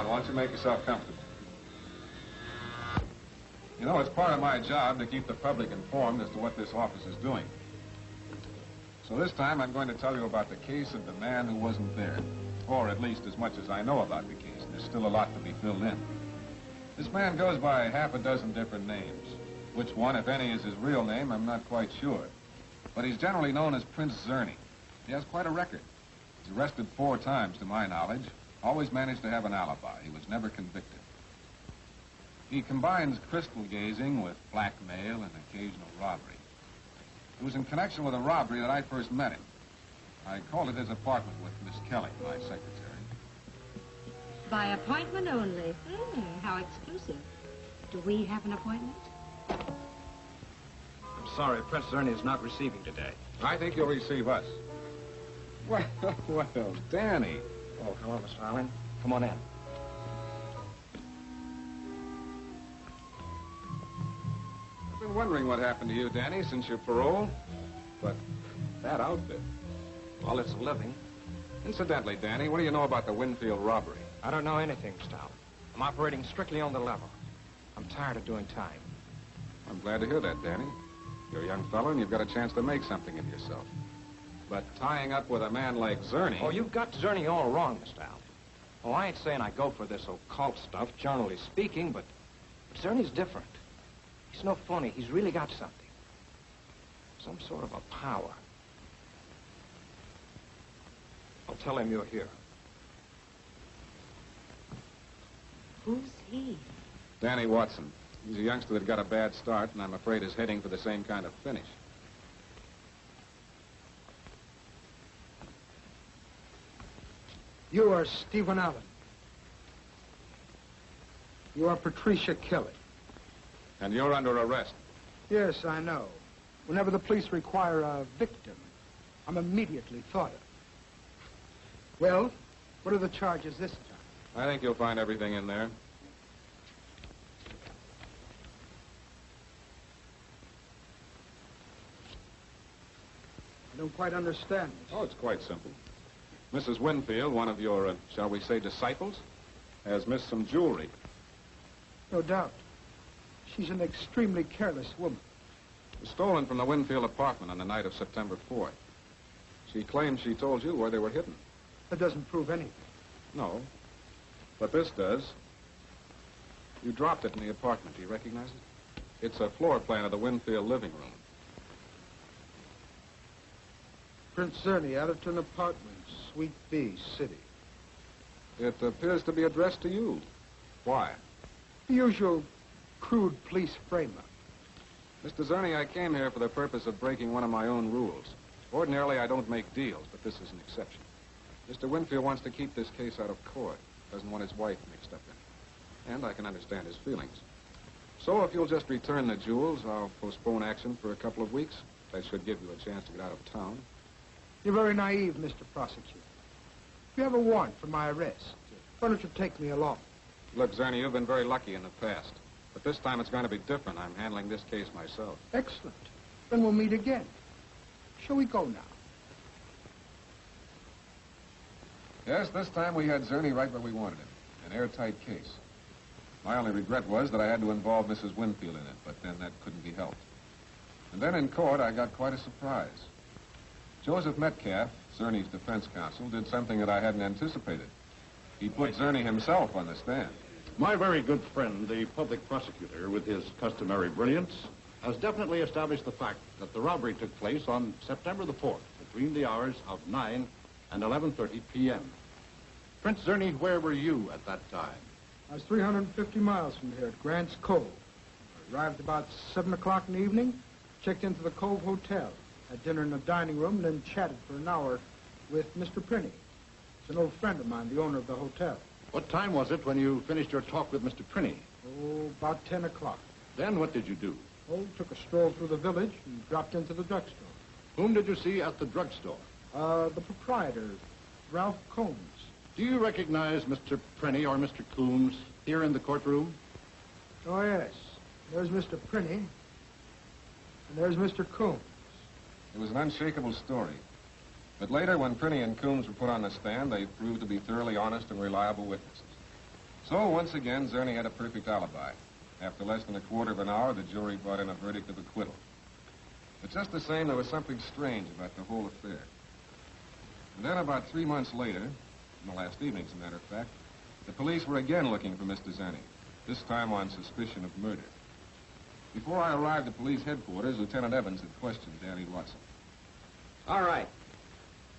why don't you make yourself comfortable? You know, it's part of my job to keep the public informed as to what this office is doing. So this time I'm going to tell you about the case of the man who wasn't there. Or at least as much as I know about the case. There's still a lot to be filled in. This man goes by half a dozen different names. Which one, if any, is his real name, I'm not quite sure. But he's generally known as Prince Zerny. He has quite a record. He's arrested 4 times, to my knowledge. Always managed to have an alibi. He was never convicted. He combines crystal gazing with blackmail and occasional robbery. It was in connection with a robbery that I first met him. I called at his apartment with Miss Kelly, my secretary. By appointment only. How exclusive. Do we have an appointment? I'm sorry, Prince Zerny is not receiving today. I think you'll receive us. Well, Danny. Oh, hello, Mr. Allen. Come on in. I've been wondering what happened to you, Danny, since your parole. But that outfit. Well, it's a living. Incidentally, Danny, what do you know about the Winfield robbery? I don't know anything, Mr. Allen. I'm operating strictly on the level. I'm tired of doing time. I'm glad to hear that, Danny. You're a young fellow, and you've got a chance to make something of yourself. But tying up with a man like Zerny... Oh, you've got Zerny all wrong, Mr. Allen. Oh, I ain't saying I go for this occult stuff, generally speaking, but Zerny's different. He's no phony. He's really got something. Some sort of a power. I'll tell him you're here. Who's he? Danny Watson. He's a youngster that got a bad start, and I'm afraid is heading for the same kind of finish. You are Stephen Allen. You are Patricia Kelly. And you're under arrest. Yes, I know. Whenever the police require a victim, I'm immediately thought of. Well, what are the charges this time? I think you'll find everything in there. I don't quite understand this. Oh, it's quite simple. Mrs. Winfield, one of your, shall we say, disciples, has missed some jewelry. No doubt. She's an extremely careless woman. It was stolen from the Winfield apartment on the night of September 4th. She claims she told you where they were hidden. That doesn't prove anything. No, but this does. You dropped it in the apartment. Do you recognize it? It's a floor plan of the Winfield living room. Prince Zerny, Atherton Apartments, Suite B, City. It appears to be addressed to you. Why? The usual crude police frame-up. Mr. Zerny, I came here for the purpose of breaking one of my own rules. Ordinarily, I don't make deals, but this is an exception. Mr. Winfield wants to keep this case out of court. Doesn't want his wife mixed up in it. And I can understand his feelings. So if you'll just return the jewels, I'll postpone action for a couple of weeks. That should give you a chance to get out of town. You're very naive, Mr. Prosecutor. You have a warrant for my arrest. Why don't you take me along? Look, Zerny, you've been very lucky in the past. But this time it's going to be different. I'm handling this case myself. Excellent. Then we'll meet again. Shall we go now? Yes, this time we had Zerny right where we wanted him. An airtight case. My only regret was that I had to involve Mrs. Winfield in it, but then that couldn't be helped. And then in court, I got quite a surprise. Joseph Metcalf, Zerny's defense counsel, did something that I hadn't anticipated. He put Zerny himself on the stand. My very good friend, the public prosecutor, with his customary brilliance, has definitely established the fact that the robbery took place on September the 4th, between the hours of 9 and 11:30 p.m. Prince Zerny, where were you at that time? I was 350 miles from here at Grant's Cove. I arrived about 7 o'clock in the evening, checked into the Cove Hotel, had dinner in the dining room, and then chatted for an hour with Mr. Prinny. He's an old friend of mine, the owner of the hotel. What time was it when you finished your talk with Mr. Prinny? Oh, about 10 o'clock. Then what did you do? Oh, took a stroll through the village and dropped into the drugstore. Whom did you see at the drugstore? The proprietor, Ralph Combs. Do you recognize Mr. Prinny or Mr. Coombs here in the courtroom? Oh, yes. There's Mr. Prinny, and there's Mr. Combs. It was an unshakable story. But later, when Prinny and Coombs were put on the stand, they proved to be thoroughly honest and reliable witnesses. So, once again, Zerny had a perfect alibi. After less than a quarter of an hour, the jury brought in a verdict of acquittal. But just the same, there was something strange about the whole affair. And then about 3 months later, in the last evening, as a matter of fact, the police were again looking for Mr. Zerny, this time on suspicion of murder. Before I arrived at police headquarters, Lieutenant Evans had questioned Danny Watson. All right.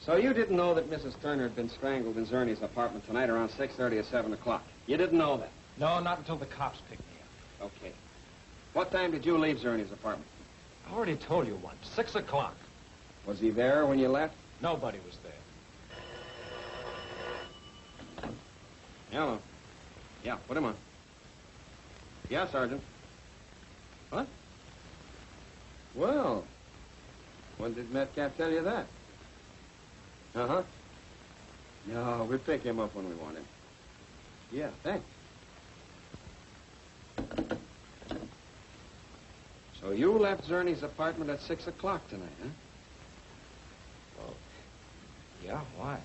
So you didn't know that Mrs. Turner had been strangled in Zerny's apartment tonight around 6:30 or 7 o'clock? You didn't know that? No, not until the cops picked me up. Okay. What time did you leave Zerny's apartment? I already told you once, 6 o'clock. Was he there when you left? Nobody was there. Hello. Yeah, put him on. Yeah, Sergeant. What? Well, when did Metcalf tell you that? Uh-huh. No, we'll pick him up when we want him. Yeah, thanks. So you left Zerny's apartment at 6 o'clock tonight, huh? Well, yeah, why?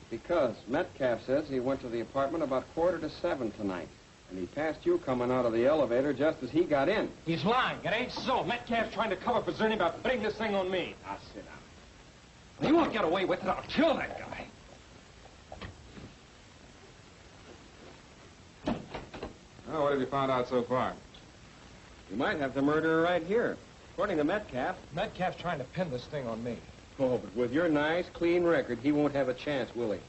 Because Metcalf says he went to the apartment about 6:45 tonight. And he passed you coming out of the elevator just as he got in. He's lying. It ain't so. Metcalf's trying to cover for Zerny by putting this thing on me. Now, sit down. You won't get away with it. I'll kill that guy. Well, what have you found out so far? You might have the murderer right here. According to Metcalf. Metcalf's trying to pin this thing on me. Oh, but with your nice, clean record, he won't have a chance, will he?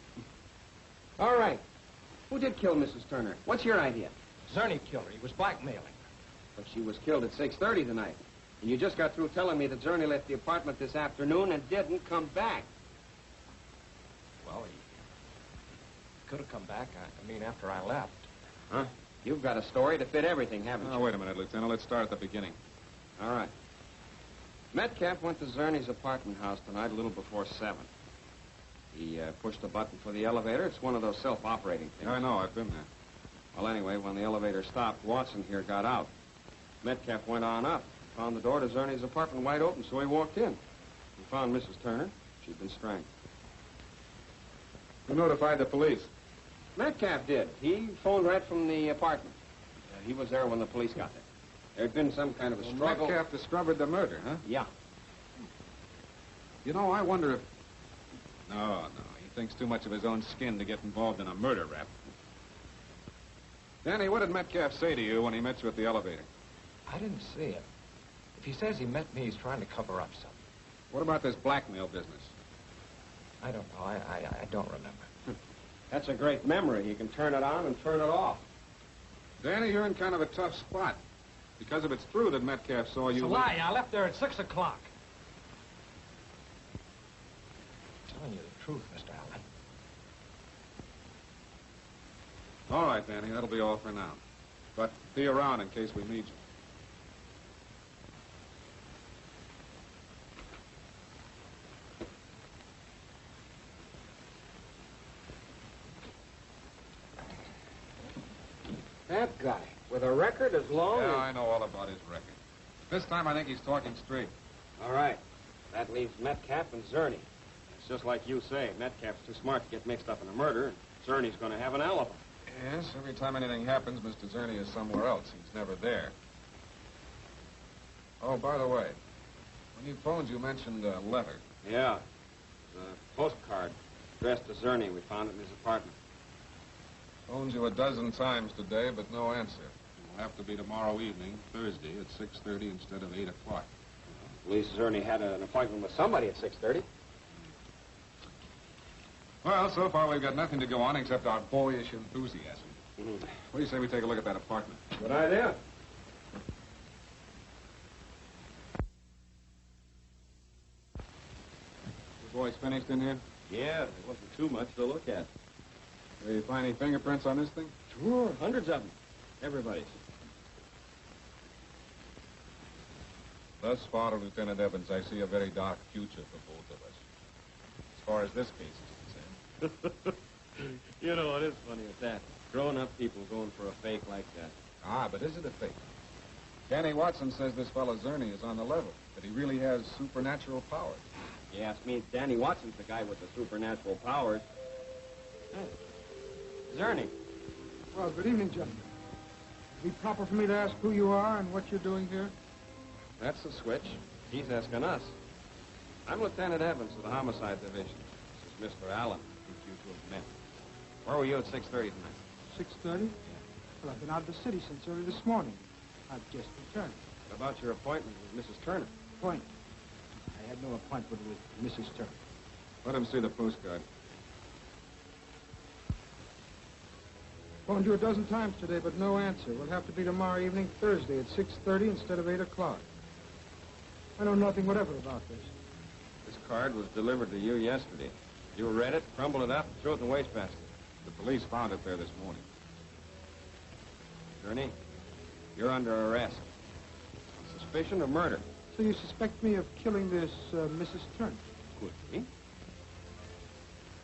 All right. Who did kill Mrs. Turner? What's your idea? Zerny killed her. He was blackmailing her. But she was killed at 6:30 tonight. And you just got through telling me that Zerny left the apartment this afternoon and didn't come back. Well, he could have come back. I mean, after I left. Huh? You've got a story to fit everything, haven't you? Wait a minute, Lieutenant. Let's start at the beginning. All right. Metcalf went to Zerny's apartment house tonight a little before 7. He pushed the button for the elevator. It's one of those self-operating things. Yeah, I know. I've been there. Well, anyway, when the elevator stopped, Watson here got out. Metcalf went on up, found the door to Zerny's apartment wide open, so he walked in. He found Mrs. Turner. She'd been strangled. Who notified the police? Metcalf did. He phoned right from the apartment. He was there when the police got there. There'd been some kind of a struggle. Metcalf discovered the murder, huh? Yeah. You know, I wonder if... No. He thinks too much of his own skin to get involved in a murder rap. Danny, what did Metcalf say to you when he met you at the elevator? I didn't see him. If he says he met me, he's trying to cover up something. What about this blackmail business? I don't know. I don't remember. That's a great memory. You can turn it on and turn it off. Danny, you're in kind of a tough spot. Because if it's true that Metcalf saw you... It's a lie. I left there at 6 o'clock. I'm telling you the truth, Mr. Allen. All right, Danny, that'll be all for now. But be around in case we need you. That guy, with a record as long Yeah, as... I know all about his record. This time I think he's talking straight. All right. That leaves Metcalf and Zerny. It's just like you say. Metcalf's too smart to get mixed up in a murder, and Zerny's going to have an alibi. Yes, every time anything happens, Mr. Zerny is somewhere else. He's never there. Oh, by the way, when you phoned, you mentioned a letter. Yeah. It's a postcard addressed to Zerny. We found it in his apartment. Phoned you a dozen times today, but no answer. It'll have to be tomorrow evening, Thursday, at 6:30 instead of 8 o'clock. At least Zerny had an appointment with somebody at 6:30. Well, so far we've got nothing to go on except our boyish enthusiasm. What do you say we take a look at that apartment? Good idea. The boys finished in here? Yeah, there wasn't too much to look at. Did you find any fingerprints on this thing? Sure, hundreds of them. Everybody's. Thus far, Lieutenant Evans, I see a very dark future for both of us. As far as this case is concerned. You know, it is funny at that. Grown-up people going for a fake like that. Ah, but is it a fake? Danny Watson says this fellow Zerny is on the level, that he really has supernatural powers. You ask me, Danny Watson's the guy with the supernatural powers. Hey, Zerny, Well, good evening, gentlemen. Would it be proper for me to ask who you are and what you're doing here? That's the switch. He's asking us. I'm Lieutenant Evans of the Homicide Division. This is Mr. Allen, who you two have met. Where were you at 6:30 tonight? 6:30? Well, I've been out of the city since early this morning. I've just returned. What about your appointment with Mrs. Turner? Appointment? I had no appointment with Mrs. Turner. Let him see the postcard. Phoned you a dozen times today, but no answer. We'll have to be tomorrow evening, Thursday, at 6:30 instead of 8 o'clock. I know nothing whatever about this. This card was delivered to you yesterday. You read it, crumbled it up, and threw it in the wastebasket. The police found it there this morning. Gurney, you're under arrest. On suspicion of murder. So you suspect me of killing this Mrs. Turner? Could be.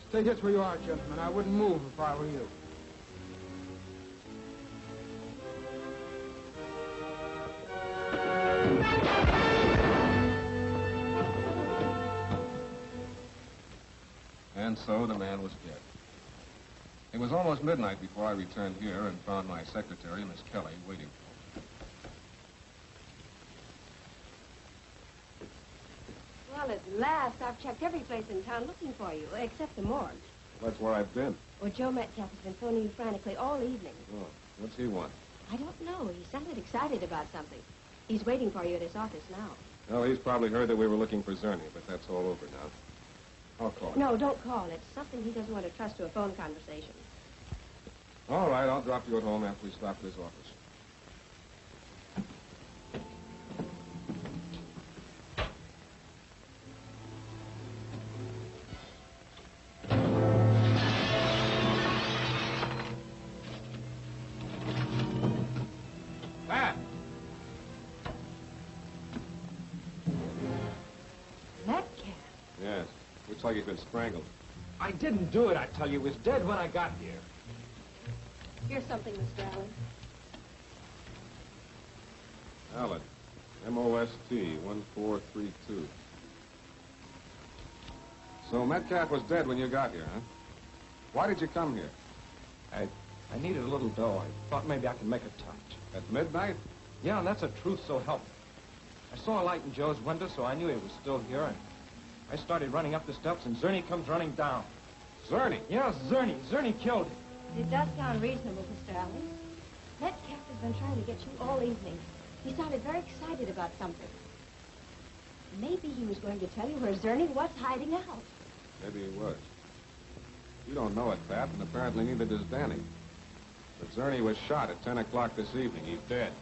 Stay just where you are, gentlemen. I wouldn't move if I were you. And so the man was dead. It was almost midnight before I returned here and found my secretary, Miss Kelly, waiting for me. Well, at last, I've checked every place in town looking for you, except the morgue. That's where I've been. Well, Joe Metcalf has been phoning you frantically all evening. Oh, what's he want? I don't know. He sounded excited about something. He's waiting for you at his office now. Well, he's probably heard that we were looking for Zerny, but that's all over now. I'll call him. No, don't call. It's something he doesn't want to trust to a phone conversation. All right, I'll drop you at home after we stop at his office. Pat! Metcalf? Yes. Looks like he's been strangled. I didn't do it, I tell you. He was dead when I got here. Here's something, Mr. Allen. Allen. M-O-S-T, 1432. So Metcalf was dead when you got here, huh? Why did you come here? I needed a little dough. I thought maybe I could make a touch. At midnight? Yeah, and that's the truth, so help me. I saw a light in Joe's window, so I knew he was still here, and I started running up the steps, and Zerny comes running down. Zerny? Yeah, Zerny. Zerny killed him. It does sound reasonable, Mr. Allen. Metcalf has been trying to get you all evening. He sounded very excited about something. Maybe he was going to tell you where Zerny was hiding out. Maybe he was. You don't know it, Pat, and apparently neither does Danny. But Zerny was shot at 10 o'clock this evening. He's dead.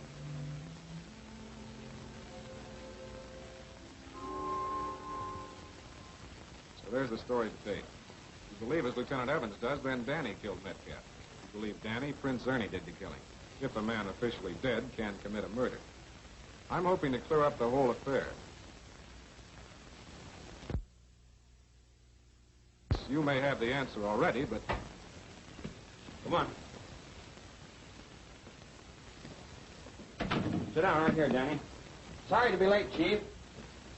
So there's the story today. If you believe, as Lieutenant Evans does, then Danny killed Metcalf. If you believe Danny, Prince Zerny did the killing. If a man officially dead can commit a murder. I'm hoping to clear up the whole affair. You may have the answer already, but... Come on. Sit down right here, Danny. Sorry to be late, Chief.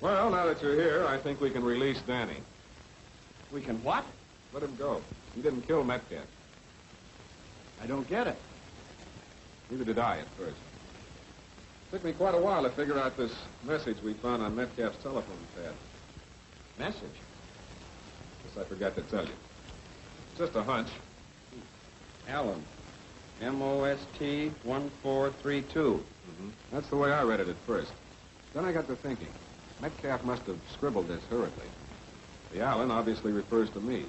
Well, now that you're here, I think we can release Danny. We can what? Let him go. He didn't kill Metcalf. I don't get it. Neither did I at first. Took me quite a while to figure out this message we found on Metcalf's telephone pad. Message? Guess I forgot to tell you. Just a hunch. Allen. M-O-S-T 1432. That's the way I read it at first. Then I got to thinking. Metcalf must have scribbled this hurriedly. The Allen obviously refers to me.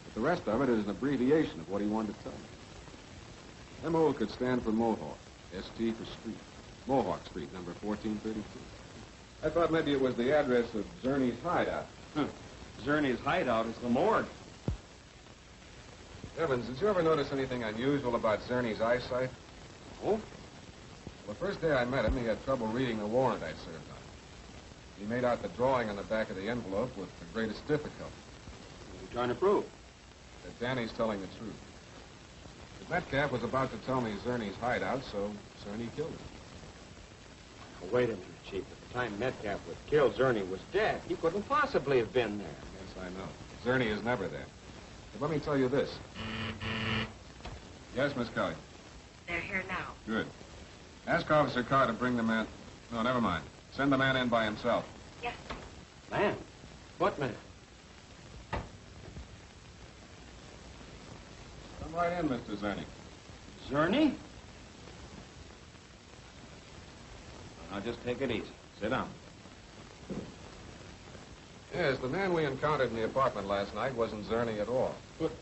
But the rest of it is an abbreviation of what he wanted to tell me. M-O could stand for Mohawk. S-T for street. Mohawk Street, number 1432. I thought maybe it was the address of Zerny's hideout. Zerny's hideout is the morgue. Evans, did you ever notice anything unusual about Zerny's eyesight? Oh? Well, the first day I met him, he had trouble reading the warrant I served on him. He made out the drawing on the back of the envelope with the greatest difficulty. What are you trying to prove? That Danny's telling the truth. But Metcalf was about to tell me Zerny's hideout, so Zerny killed him. Well, wait a minute, Chief. At the time Metcalf was killed, Zerny was dead. He couldn't possibly have been there. Yes, I know. Zerny is never there. But let me tell you this. Yes, Miss Kelly. They're here now. Good. Ask Officer Carr to bring the man... No, never mind. Send the man in by himself. Yes, sir. Man? What man? Come right in, Mr. Zerny. Zerny? Now, just take it easy. Sit down. Yes, the man we encountered in the apartment last night wasn't Zerny at all. What?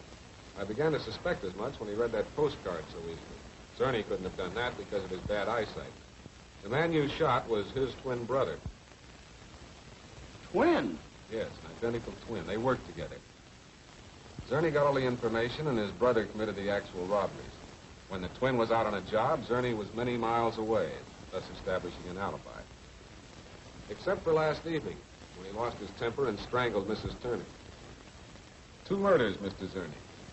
I began to suspect as much when he read that postcard so easily. Zerny couldn't have done that because of his bad eyesight. The man you shot was his twin brother. Twin? Yes, an identical twin. They worked together. Zerny got all the information, and his brother committed the actual robberies. When the twin was out on a job, Zerny was many miles away, thus establishing an alibi. Except for last evening, when he lost his temper and strangled Mrs. Turner. 2 murders, Mr. Zerny.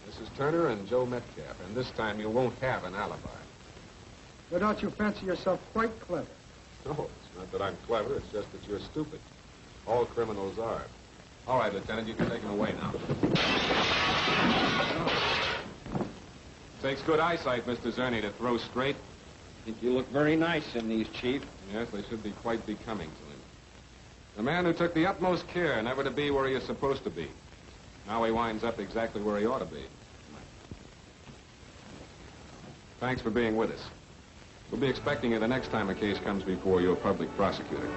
Mrs. Turner and Joe Metcalf, and this time you won't have an alibi. Why don't you fancy yourself quite clever? No, it's not that I'm clever, it's just that you're stupid. All criminals are. All right, Lieutenant, you can take him away now. Takes good eyesight, Mr. Zerny, to throw straight. Think you look very nice in these, Chief. Yes, they should be quite becoming to him. The man who took the utmost care never to be where he is supposed to be. Now he winds up exactly where he ought to be. Thanks for being with us. We'll be expecting you the next time a case comes before your public prosecutor.